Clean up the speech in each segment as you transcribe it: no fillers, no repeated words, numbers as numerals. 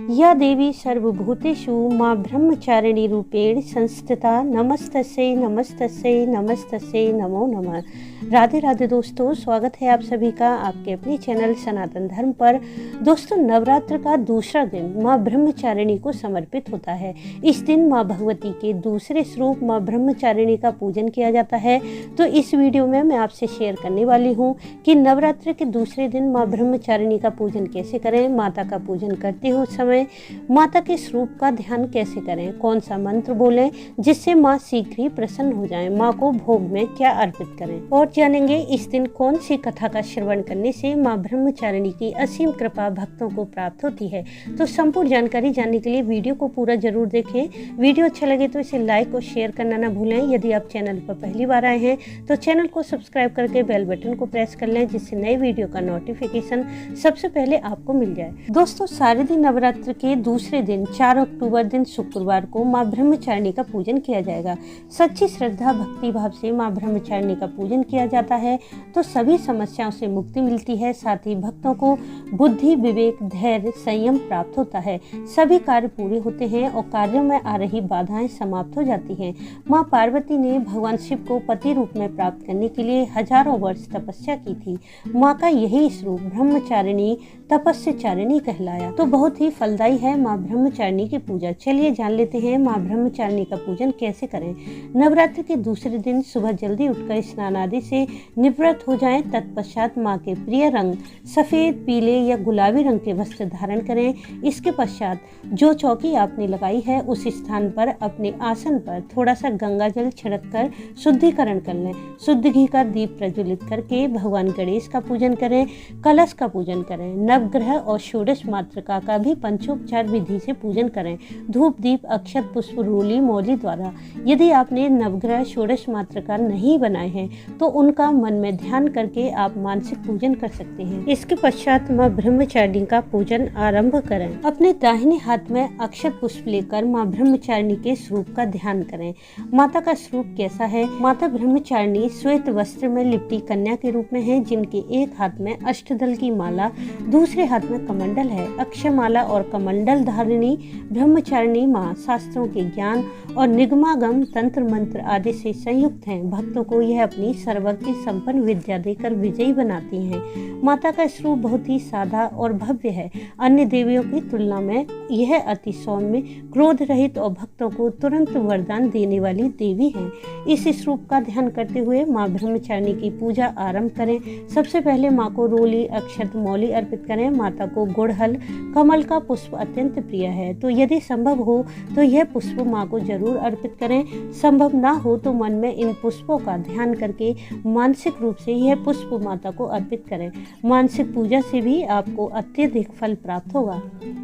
या देवी सर्वभूतेषु माँ ब्रह्मचारिणी रूपेण संस्थिता नमस्तस्यै नमस्तस्यै नमस्तस्यै नमो नमः। राधे राधे दोस्तों, स्वागत है आप सभी का आपके अपने चैनल सनातन धर्म पर। दोस्तों, नवरात्र का दूसरा दिन माँ ब्रह्मचारिणी को समर्पित होता है। इस दिन माँ भगवती के दूसरे स्वरूप माँ ब्रह्मचारिणी का पूजन किया जाता है। तो इस वीडियो में मैं आपसे शेयर करने वाली हूँ कि नवरात्र के दूसरे दिन माँ ब्रह्मचारिणी का पूजन कैसे करें, माता का पूजन करते हुए समय माता के स्वरूप का ध्यान कैसे करें, कौन सा मंत्र बोलें जिससे माँ शीघ्र ही प्रसन्न हो जाएं, माँ को भोग में क्या अर्पित करें, और जानेंगे इस दिन कौन सी कथा का श्रवण करने से माँ ब्रह्मचारिणी की असीम कृपा भक्तों को प्राप्त होती है। तो संपूर्ण जानकारी जानने के लिए वीडियो को पूरा जरूर देखें। वीडियो अच्छा लगे तो इसे लाइक और शेयर करना ना भूलें। यदि आप चैनल पर पहली बार आए हैं तो चैनल को सब्सक्राइब करके बेल बटन को प्रेस कर लें, जिससे नए वीडियो का नोटिफिकेशन सबसे पहले आपको मिल जाए। दोस्तों, शारदीय नवरात्र के दूसरे दिन 4 अक्टूबर दिन शुक्रवार को माँ ब्रह्मचारिणी का पूजन किया जाएगा। सच्ची श्रद्धा भक्ति भाव से माँ ब्रह्मचारिणी का पूजन किया जाता है तो सभी समस्याओं से मुक्ति मिलती है। साथ ही भक्तों को बुद्धि, विवेक, धैर्य, संयम प्राप्त होता है। सभी कार्य पूरे होते हैं और कार्यों में आ रही बाधाएं समाप्त हो जाती हैं। माँ पार्वती ने भगवान शिव को पति रूप में प्राप्त करने के लिए हजारों वर्ष तपस्या की थी। माँ का यही स्वरूप ब्रह्मचारिणी तपस्याचारिणी कहलाया। तो बहुत ही फलदायी है माँ ब्रह्मचारिणी की पूजा। चलिए जान लेते हैं माँ ब्रह्मचारिणी का पूजन कैसे करें। नवरात्र के दूसरे दिन सुबह जल्दी उठकर स्नान आदि से निवृत्त हो जाएं। तत्पश्चात माँ के प्रिय रंग सफेद, पीले या गुलाबी रंग के वस्त्र धारण करें। इसके पश्चात जो चौकी आपने लगाई है उस स्थान पर अपने आसन पर थोड़ा सा गंगा जल छिड़क कर शुद्धिकरण कर लें। शुद्ध घी का दीप प्रज्वलित करके भगवान गणेश का पूजन करें, कलश का पूजन करें। नवग्रह और षोडश मातृका का भी पंचोपचार विधि से पूजन करें, धूप, दीप, अक्षत, पुष्प, रोली, मौली द्वारा। यदि आपने नवग्रह, षोडश मातृका नहीं बनाए हैं तो उनका मन में ध्यान करके आप मानसिक पूजन कर सकते हैं। इसके पश्चात माँ ब्रह्मचारिणी का पूजन आरंभ करें। अपने दाहिने हाथ में अक्षत पुष्प लेकर माँ ब्रह्मचारिणी के स्वरूप का ध्यान करें। माता का स्वरूप कैसा है? माता ब्रह्मचारिणी श्वेत वस्त्र में लिपटी कन्या के रूप में है, जिनके एक हाथ में अष्टदल की माला, दूसरे हाथ में कमंडल है। अक्षमाला और कमंडल धारिणी ब्रह्मचारिणी माँ शास्त्रों के ज्ञान और निगमागम, तंत्र मंत्र आदि से संयुक्त हैं। भक्तों को यह अपनी सर्वज्ञ संपन्न विद्या देकर विजयी बनाती हैं। माता का स्वरूप बहुत ही सादा और भव्य है। अन्य देवियों की तुलना में यह अति सौम्य, क्रोध रहित और भक्तों को तुरंत वरदान देने वाली देवी है। इस स्वरूप का ध्यान करते हुए माँ ब्रह्मचारिणी की पूजा आरंभ करें। सबसे पहले माँ को रोली, अक्षत, मौली अर्पित करें। माता को गुड़हल, कमल का पुष्प अत्यंत प्रिय है, तो यदि संभव हो तो यह पुष्प माँ को जरूर अर्पित करें। संभव ना हो तो मन में इन पुष्पों का ध्यान करके मानसिक रूप से यह पुष्प माता को अर्पित करें। मानसिक पूजा से भी आपको अत्यधिक फल प्राप्त होगा।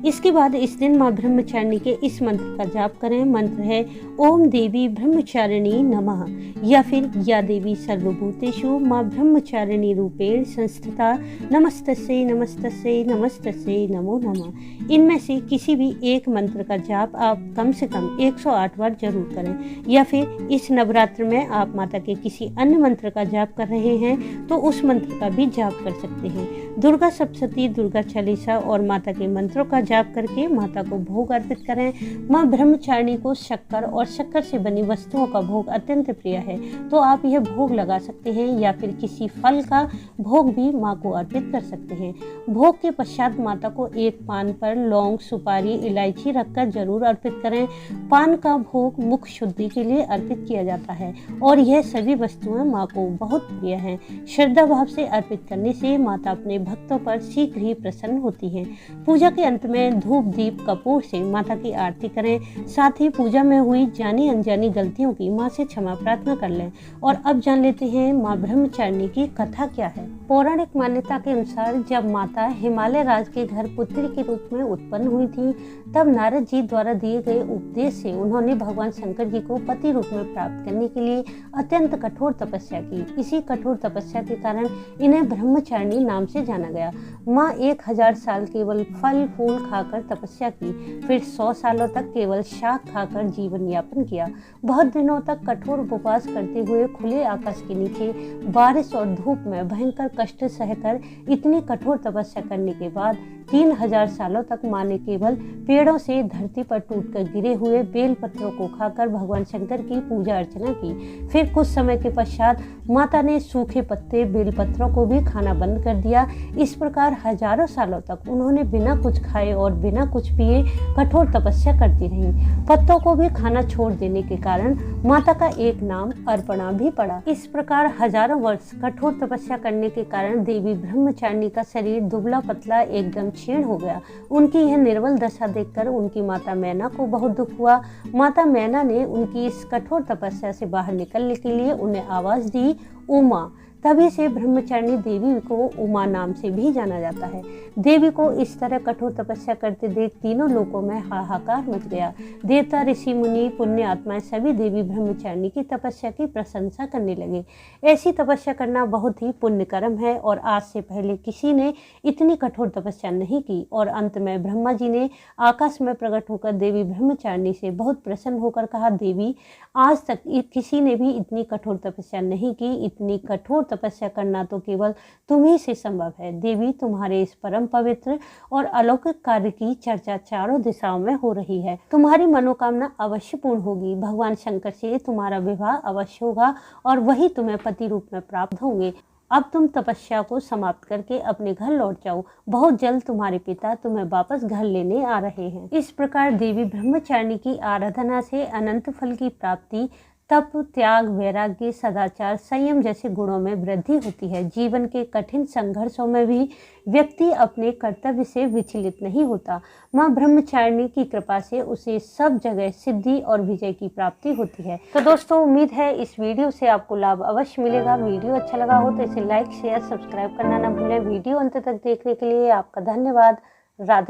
इसके बाद इस दिन माँ ब्रह्मचारिणी के इस मंत्र का जाप करें। मंत्र है ओम देवी ब्रह्मचारिणी नमः, या फिर या देवी सर्वभूतेषु माँ ब्रह्मचारिणी रूपेण संस्थिता नमस्तस्यै नमस्तस्यै नमस्तस्यै नमो नमः। इनमें से किसी भी एक मंत्र का जाप आप कम से कम 108 बार जरूर करें, या फिर इस नवरात्र में आप माता के किसी अन्य मंत्र का जाप कर रहे हैं तो उस मंत्र का भी जाप कर सकते हैं। दुर्गा सप्तशती, दुर्गा चालीसा और माता के मंत्रों का जाप करके माता को भोग अर्पित करें। माँ ब्रह्मचारिणी को शक्कर और शक्कर से बनी वस्तुओं का भोग अत्यंत प्रिय है, तो आप यह भोग लगा सकते हैं या फिर किसी फल का भोग भी माँ को अर्पित कर सकते हैं। भोग के पश्चात माता को एक पान पर लौंग, सुपारी, इलायची रखकर जरूर अर्पित करें। पान का भोग मुख शुद्धि के लिए अर्पित किया जाता है और यह सभी वस्तुएं माँ को बहुत प्रिय हैं। श्रद्धा भाव से अर्पित करने से माता अपने भक्तों पर शीघ्र ही प्रसन्न होती हैं। पूजा के अंत में धूप, दीप, कपूर से माता की आरती करें। साथ ही पूजा में हुई जानी अनजानी गलतियों की माँ से क्षमा प्रार्थना कर लें। और अब जान लेते हैं माँ ब्रह्मचारिणी की कथा क्या है। पौराणिक मान्यता के अनुसार जब माता हिमालय राज के घर पुत्री के रूप में उत्पन्न हुई थी, तब नारद जी द्वारा दिए गए उपदेश से उन्होंने भगवान शंकर जी को पति रूप में प्राप्त करने के लिए अत्यंत कठोर तपस्या की। इसी कठोर तपस्या के कारण इन्हें ब्रह्मचारिणी नाम से जाना गया। माँ 1000 साल केवल फल फूल खाकर तपस्या की, फिर 100 सालों तक केवल शाक खाकर जीवन यापन किया। बहुत दिनों तक कठोर उपवास करते हुए खुले आकाश के नीचे बारिश और धूप में भयंकर कष्ट सहकर इतनी कठोर तपस्या करने के बाद 3000 सालों तक माँ ने केवल पेड़ों से धरती पर टूटकर गिरे हुए बेल पत्रों को खाकर भगवान शंकर की पूजा अर्चना की। फिर कुछ समय के पश्चात माता ने सूखे पत्ते बेल पत्रों को भी खाना बंद कर दिया। इस प्रकार हजारों सालों तक उन्होंने बिना कुछ खाए और बिना कुछ पिए कठोर तपस्या करती रहीं। पत्तों को भी खाना छोड़ देने के कारण माता का एक नाम अर्पणा भी पड़ा। इस प्रकार हजारों वर्ष कठोर तपस्या करने के कारण देवी ब्रह्मचारिणी का शरीर दुबला पतला एकदम क्षीण हो गया। उनकी यह निर्बल दशा देखकर उनकी माता मैना को बहुत दुख हुआ। माता मैना ने उनकी इस कठोर तपस्या से बाहर निकलने के लिए उन्हें आवाज दी उमा। तभी से ब्रह्मचारिणी देवी को उमा नाम से भी जाना जाता है। देवी को इस तरह कठोर तपस्या करते देख तीनों लोकों में हाहाकार मच गया। देवता ऋषि मुनि पुण्य आत्माएं सभी देवी ब्रह्मचारिणी की तपस्या की प्रशंसा करने लगे। ऐसी तपस्या करना बहुत ही पुण्य कर्म है और आज से पहले किसी ने इतनी कठोर तपस्या नहीं की। और अंत में ब्रह्मा जी ने आकाश में प्रकट होकर देवी ब्रह्मचारिणी से बहुत प्रसन्न होकर कहा, देवी आज तक किसी ने भी इतनी कठोर तपस्या नहीं की। इतनी कठोर तपस्या करना तो केवल तुम्ही से संभव है। देवी तुम्हारे इस परम पवित्र और अलौकिक कार्य की चर्चा चारों दिशाओं में हो रही है। तुम्हारी मनोकामना अवश्य पूर्ण होगी। भगवान शंकर से तुम्हारा विवाह अवश्य होगा और वही तुम्हें पति रूप में प्राप्त होंगे। अब तुम तपस्या को समाप्त करके अपने घर लौट जाओ। बहुत जल्द तुम्हारे पिता तुम्हें वापस घर लेने आ रहे हैं। इस प्रकार देवी ब्रह्मचारिणी की आराधना से अनंत फल की प्राप्ति, तप, त्याग, वैराग्य, सदाचार, संयम जैसे गुणों में वृद्धि होती है। जीवन के कठिन संघर्षों में भी व्यक्ति अपने कर्तव्य से विचलित नहीं होता। माँ ब्रह्मचारिणी की कृपा से उसे सब जगह सिद्धि और विजय की प्राप्ति होती है। तो दोस्तों, उम्मीद है इस वीडियो से आपको लाभ अवश्य मिलेगा। वीडियो अच्छा लगा हो तो इसे लाइक, शेयर, सब्सक्राइब करना ना भूलें। वीडियो अंत तक देखने के लिए आपका धन्यवाद। राधे।